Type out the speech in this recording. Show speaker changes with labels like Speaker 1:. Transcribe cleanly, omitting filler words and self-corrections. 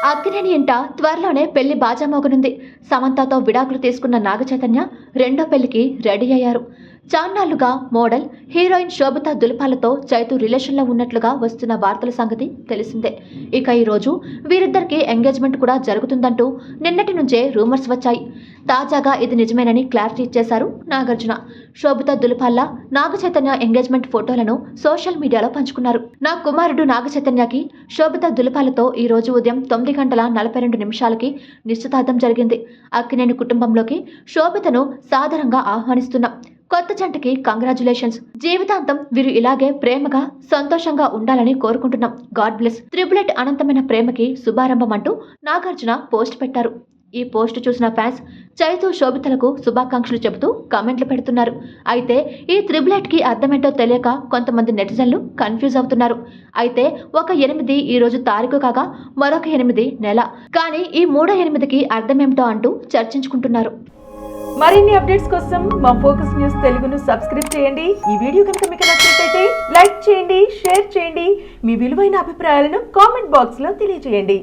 Speaker 1: అక్కినేని ఇంట త్వరలోనే పెళ్లి బాజా మోగనుంది. సమంతతో విడాకులు తీసుకున్న నాగచైతన్య రెండో పెళ్లికి రెడీ అయ్యారు. చాన్నాళ్లుగా మోడల్, హీరోయిన్ శోభితా దులిపాలతో చైతు రిలేషన్లో ఉన్నట్లుగా వస్తున్న వార్తల సంగతి తెలిసిందే. ఇక ఈరోజు వీరిద్దరికి ఎంగేజ్మెంట్ కూడా జరుగుతుందంటూ నిన్నటి నుంచే రూమర్స్ వచ్చాయి. తాజాగా ఇది నిజమేనని క్లారిటీ ఇచ్చేశారు నాగార్జున. శోభితా దులిపాల్ల నాగచైతన్య ఎంగేజ్మెంట్ ఫోటోలను సోషల్ మీడియాలో పంచుకున్నారు. నా కుమారుడు నాగచైతన్యకి శోభితా దులిపాలతో ఈ రోజు ఉదయం 9:42 నిశ్చితార్థం జరిగింది. అక్కినేని కుటుంబంలోకి శోభితను సాదరంగా ఆహ్వానిస్తున్నాం. కొత్త జంటకి కంగ్రాచులేషన్స్. జీవితాంతం వీరు ఇలాగే ప్రేమగా సంతోషంగా ఉండాలని కోరుకుంటున్నాం. God bless. త్రిబులెట్ అనంతమైన ప్రేమకి శుభారంభం అంటూ నాగార్జున పోస్ట్ పెట్టారు. ఈ పోస్ట్ చూసిన ఫ్యాన్స్ చైతు, శోభితలకు శుభాకాంక్షలు చెబుతూ కామెంట్లు పెడుతున్నారు. అయితే ఈ త్రిబులెట్ కి అర్థమేంటో తెలియక కొంతమంది నెటిజన్లు కన్ఫ్యూజ్ అవుతున్నారు. అయితే ఒక 8 ఈ రోజు తారీఖు కాగా మరొక 8 నెల, కానీ ఈ 3/8కి అర్థమేమిటో అంటూ చర్చించుకుంటున్నారు.
Speaker 2: మరిన్ని అప్డేట్స్ కోసం మా ఫోకస్ న్యూస్ తెలుగును సబ్స్క్రైబ్ చేయండి. ఈ వీడియో కనుక మీకు నచ్చినట్లయితే లైక్ చేయండి, షేర్ చేయండి. మీ విలువైన అభిప్రాయాలను కామెంట్ బాక్స్లో తెలియజేయండి.